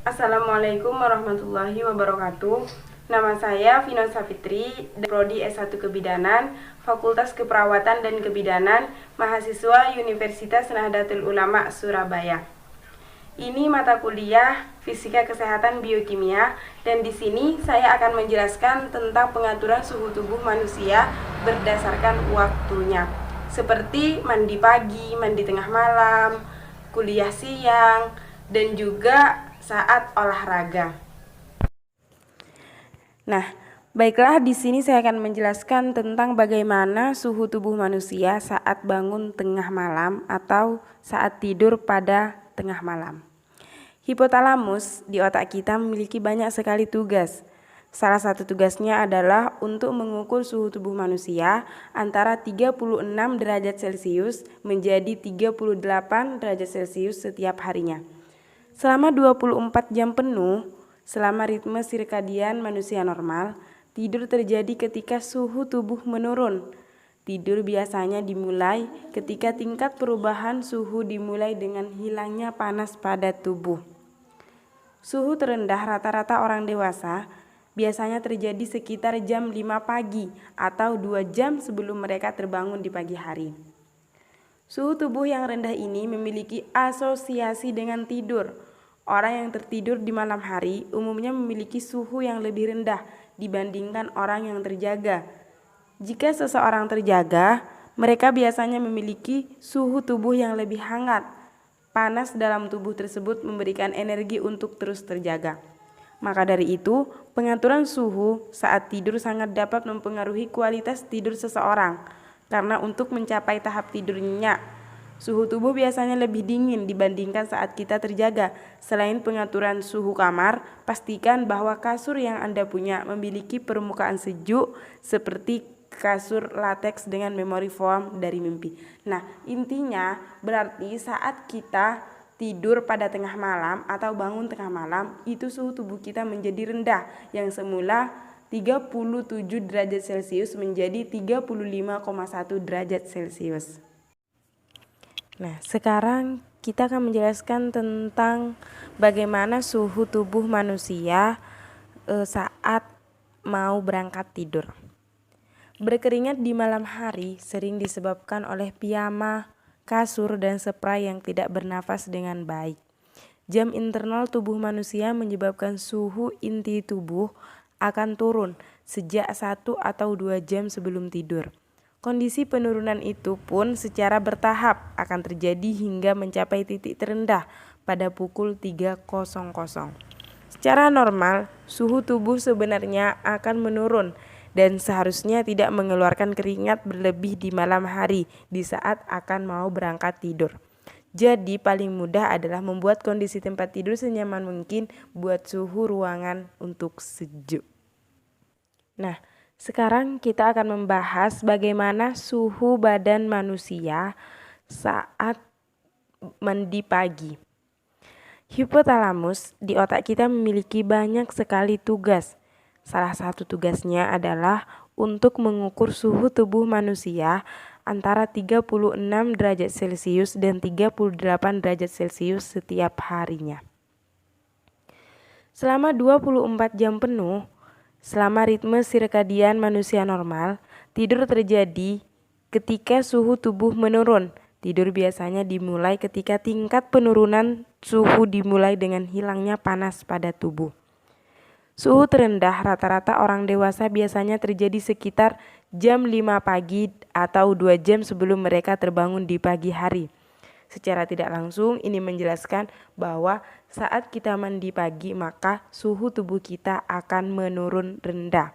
Assalamualaikum warahmatullahi wabarakatuh. Nama saya Vino Safitri, Prodi S1 Kebidanan, Fakultas Keperawatan dan Kebidanan, mahasiswa Universitas Nahdlatul Ulama Surabaya. Ini mata kuliah Fisika Kesehatan Biokimia, dan di sini saya akan menjelaskan tentang pengaturan suhu tubuh manusia berdasarkan waktunya, seperti mandi pagi, mandi tengah malam, kuliah siang, dan juga saat olahraga. Nah, baiklah, di sini saya akan menjelaskan tentang bagaimana suhu tubuh manusia saat bangun tengah malam atau saat tidur pada tengah malam. Hipotalamus di otak kita memiliki banyak sekali tugas. Salah satu tugasnya adalah untuk mengukur suhu tubuh manusia antara 36 derajat Celcius menjadi 38 derajat Celcius setiap harinya. Selama 24 jam penuh, selama ritme sirkadian manusia normal, tidur terjadi ketika suhu tubuh menurun. Tidur biasanya dimulai ketika tingkat perubahan suhu dimulai dengan hilangnya panas pada tubuh. Suhu terendah rata-rata orang dewasa biasanya terjadi sekitar jam 5 pagi atau 2 jam sebelum mereka terbangun di pagi hari. Suhu tubuh yang rendah ini memiliki asosiasi dengan tidur. Orang yang tertidur di malam hari umumnya memiliki suhu yang lebih rendah dibandingkan orang yang terjaga. Jika seseorang terjaga, mereka biasanya memiliki suhu tubuh yang lebih hangat. Panas dalam tubuh tersebut memberikan energi untuk terus terjaga. Maka dari itu, pengaturan suhu saat tidur sangat dapat mempengaruhi kualitas tidur seseorang. Karena untuk mencapai tahap tidur nyenyak, suhu tubuh biasanya lebih dingin dibandingkan saat kita terjaga. Selain pengaturan suhu kamar, pastikan bahwa kasur yang Anda punya memiliki permukaan sejuk seperti kasur latex dengan memori foam dari mimpi. Nah, intinya berarti saat kita tidur pada tengah malam atau bangun tengah malam, itu suhu tubuh kita menjadi rendah, yang semula 37 derajat Celcius menjadi 35,1 derajat Celcius. Nah, sekarang kita akan menjelaskan tentang bagaimana suhu tubuh manusia saat mau berangkat tidur. Berkeringat di malam hari sering disebabkan oleh piyama, kasur, dan spray yang tidak bernafas dengan baik. Jam internal tubuh manusia menyebabkan suhu inti tubuh akan turun sejak 1 atau 2 jam sebelum tidur. Kondisi penurunan itu pun secara bertahap akan terjadi hingga mencapai titik terendah pada pukul 3.00. Secara normal, suhu tubuh sebenarnya akan menurun dan seharusnya tidak mengeluarkan keringat berlebih di malam hari di saat akan mau berangkat tidur. Jadi paling mudah adalah membuat kondisi tempat tidur senyaman mungkin buat suhu ruangan untuk sejuk. Nah, sekarang kita akan membahas bagaimana suhu badan manusia saat mandi pagi. Hipotalamus di otak kita memiliki banyak sekali tugas. Salah satu tugasnya adalah untuk mengukur suhu tubuh manusia antara 36 derajat Celcius dan 38 derajat Celcius setiap harinya. Selama 24 jam penuh, selama ritme sirkadian manusia normal, tidur terjadi ketika suhu tubuh menurun. Tidur biasanya dimulai ketika tingkat penurunan suhu dimulai dengan hilangnya panas pada tubuh. Suhu terendah rata-rata orang dewasa biasanya terjadi sekitar jam 5 pagi atau 2 jam sebelum mereka terbangun di pagi hari. Secara tidak langsung ini menjelaskan bahwa saat kita mandi pagi maka suhu tubuh kita akan menurun rendah,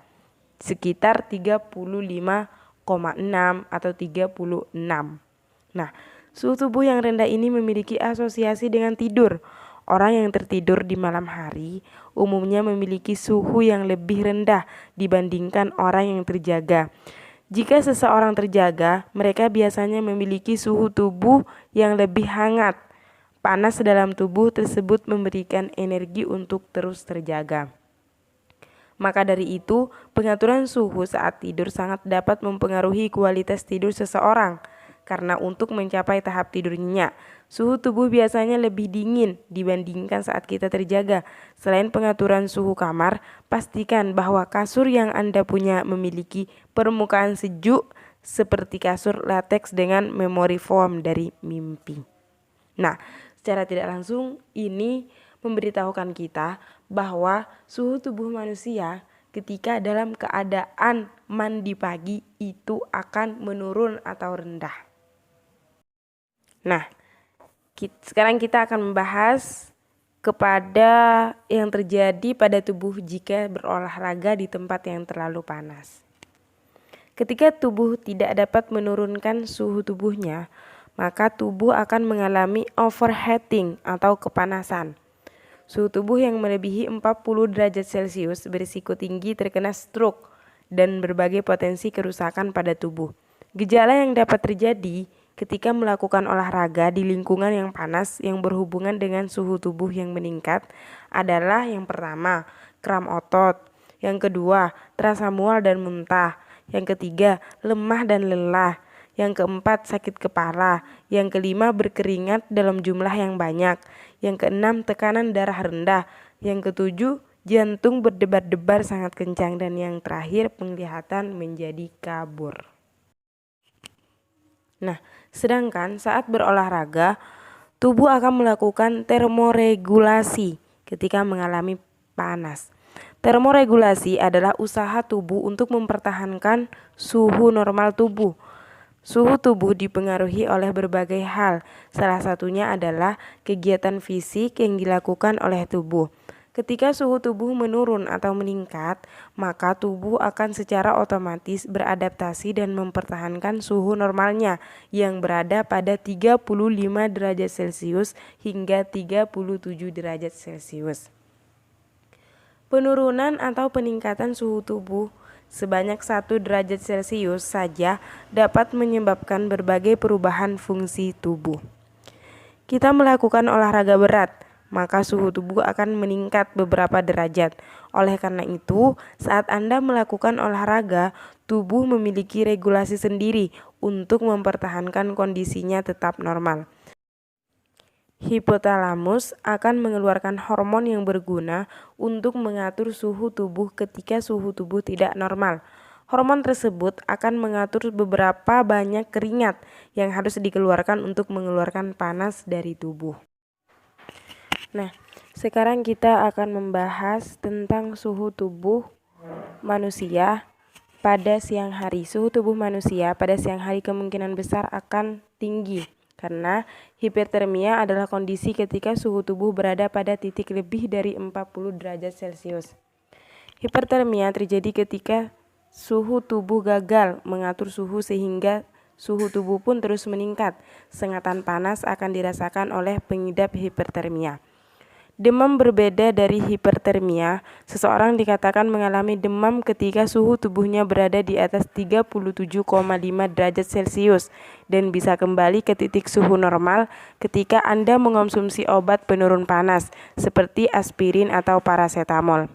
sekitar 35,6 atau 36. Nah, suhu tubuh yang rendah ini memiliki asosiasi dengan tidur. Orang yang tertidur di malam hari umumnya memiliki suhu yang lebih rendah dibandingkan orang yang terjaga. Jika seseorang terjaga, mereka biasanya memiliki suhu tubuh yang lebih hangat. Panas dalam tubuh tersebut memberikan energi untuk terus terjaga. Maka dari itu, pengaturan suhu saat tidur sangat dapat mempengaruhi kualitas tidur seseorang. karena untuk mencapai tahap tidur nyenyak, suhu tubuh biasanya lebih dingin dibandingkan saat kita terjaga. Selain pengaturan suhu kamar, pastikan bahwa kasur yang Anda punya memiliki permukaan sejuk seperti kasur latex dengan memori foam dari mimpi. Nah, secara tidak langsung ini memberitahukan kita bahwa suhu tubuh manusia ketika dalam keadaan mandi pagi itu akan menurun atau rendah. Nah, sekarang kita akan membahas kepada yang terjadi pada tubuh jika berolahraga di tempat yang terlalu panas. Ketika tubuh tidak dapat menurunkan suhu tubuhnya, maka tubuh akan mengalami overheating atau kepanasan. Suhu tubuh yang melebihi 40 derajat Celcius berisiko tinggi terkena stroke dan berbagai potensi kerusakan pada tubuh. Gejala yang dapat terjadi ketika melakukan olahraga di lingkungan yang panas yang berhubungan dengan suhu tubuh yang meningkat adalah yang pertama, kram otot, yang kedua, terasa mual dan muntah, yang ketiga, lemah dan lelah, yang keempat, sakit kepala, yang kelima, berkeringat dalam jumlah yang banyak, yang keenam, tekanan darah rendah, yang ketujuh, jantung berdebar-debar sangat kencang, dan yang terakhir, penglihatan menjadi kabur. Nah, sedangkan saat berolahraga, tubuh akan melakukan termoregulasi ketika mengalami panas. Termoregulasi adalah usaha tubuh untuk mempertahankan suhu normal tubuh. Suhu tubuh dipengaruhi oleh berbagai hal, salah satunya adalah kegiatan fisik yang dilakukan oleh tubuh. Ketika suhu tubuh menurun atau meningkat, maka tubuh akan secara otomatis beradaptasi dan mempertahankan suhu normalnya yang berada pada 35 derajat Celcius hingga 37 derajat Celcius. Penurunan atau peningkatan suhu tubuh sebanyak 1 derajat Celcius saja dapat menyebabkan berbagai perubahan fungsi tubuh. Kita melakukan olahraga berat, maka suhu tubuh akan meningkat beberapa derajat. Oleh karena itu, saat Anda melakukan olahraga, tubuh memiliki regulasi sendiri untuk mempertahankan kondisinya tetap normal. Hipotalamus akan mengeluarkan hormon yang berguna untuk mengatur suhu tubuh ketika suhu tubuh tidak normal. Hormon tersebut akan mengatur beberapa banyak keringat yang harus dikeluarkan untuk mengeluarkan panas dari tubuh. Nah, sekarang kita akan membahas tentang suhu tubuh manusia pada siang hari. Suhu tubuh manusia pada siang hari kemungkinan besar akan tinggi. Karena hipertermia adalah kondisi ketika suhu tubuh berada pada titik lebih dari 40 derajat Celcius. Hipertermia terjadi ketika suhu tubuh gagal mengatur suhu sehingga suhu tubuh pun terus meningkat. Sengatan panas akan dirasakan oleh pengidap hipertermia. Demam berbeda dari hipertermia. Seseorang dikatakan mengalami demam ketika suhu tubuhnya berada di atas 37,5 derajat Celcius dan bisa kembali ke titik suhu normal ketika Anda mengonsumsi obat penurun panas seperti aspirin atau parasetamol.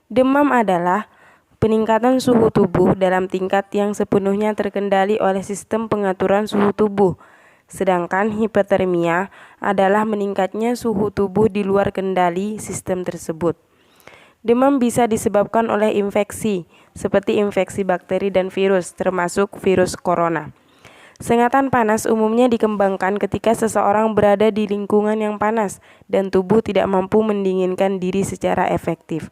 Demam adalah peningkatan suhu tubuh dalam tingkat yang sepenuhnya terkendali oleh sistem pengaturan suhu tubuh. Sedangkan hipertermia adalah meningkatnya suhu tubuh di luar kendali sistem tersebut. Demam bisa disebabkan oleh infeksi, seperti infeksi bakteri dan virus, termasuk virus corona. Sengatan panas umumnya dikembangkan ketika seseorang berada di lingkungan yang panas dan tubuh tidak mampu mendinginkan diri secara efektif.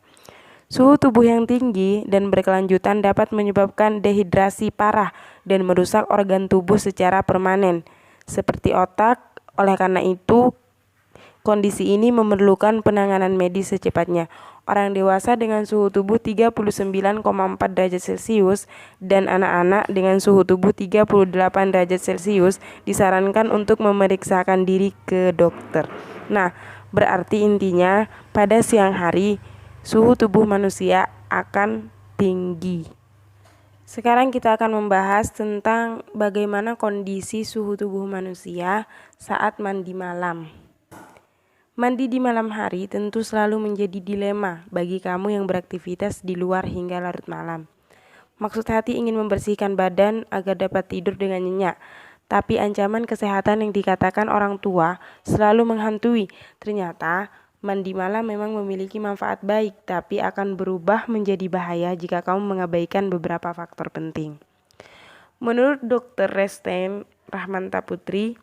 Suhu tubuh yang tinggi dan berkelanjutan dapat menyebabkan dehidrasi parah dan merusak organ tubuh secara permanen, seperti otak. Oleh karena itu, kondisi ini memerlukan penanganan medis secepatnya. Orang dewasa dengan suhu tubuh 39,4 derajat Celcius dan anak-anak dengan suhu tubuh 38 derajat Celcius disarankan untuk memeriksakan diri ke dokter. Nah, berarti intinya pada siang hari suhu tubuh manusia akan tinggi. Sekarang kita akan membahas tentang bagaimana kondisi suhu tubuh manusia saat mandi malam. Mandi di malam hari tentu selalu menjadi dilema bagi kamu yang beraktivitas di luar hingga larut malam. Maksud hati ingin membersihkan badan agar dapat tidur dengan nyenyak. Tapi ancaman kesehatan yang dikatakan orang tua selalu menghantui. Ternyata mandi malam memang memiliki manfaat baik, tapi akan berubah menjadi bahaya jika kamu mengabaikan beberapa faktor penting. Menurut Dr. Resten Rahmanta Putri,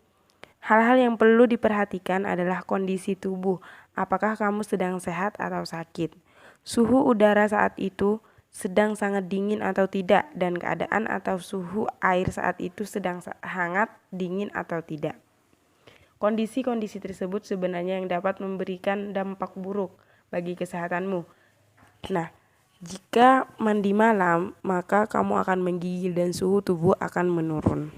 hal-hal yang perlu diperhatikan adalah kondisi tubuh. Apakah kamu sedang sehat atau sakit? Suhu udara saat itu sedang sangat dingin atau tidak, dan keadaan atau suhu air saat itu sedang hangat, dingin atau tidak. Kondisi-kondisi tersebut sebenarnya yang dapat memberikan dampak buruk bagi kesehatanmu. Nah, jika mandi malam, maka kamu akan menggigil dan suhu tubuh akan menurun.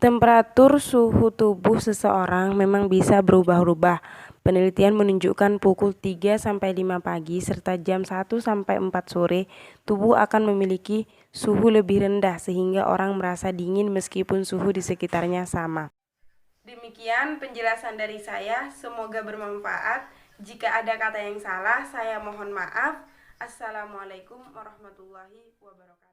Temperatur suhu tubuh seseorang memang bisa berubah-ubah. Penelitian menunjukkan pukul 3-5 pagi serta jam 1-4 sore, tubuh akan memiliki suhu lebih rendah sehingga orang merasa dingin meskipun suhu di sekitarnya sama. Demikian penjelasan dari saya, semoga bermanfaat. Jika ada kata yang salah, saya mohon maaf. Assalamualaikum warahmatullahi wabarakatuh.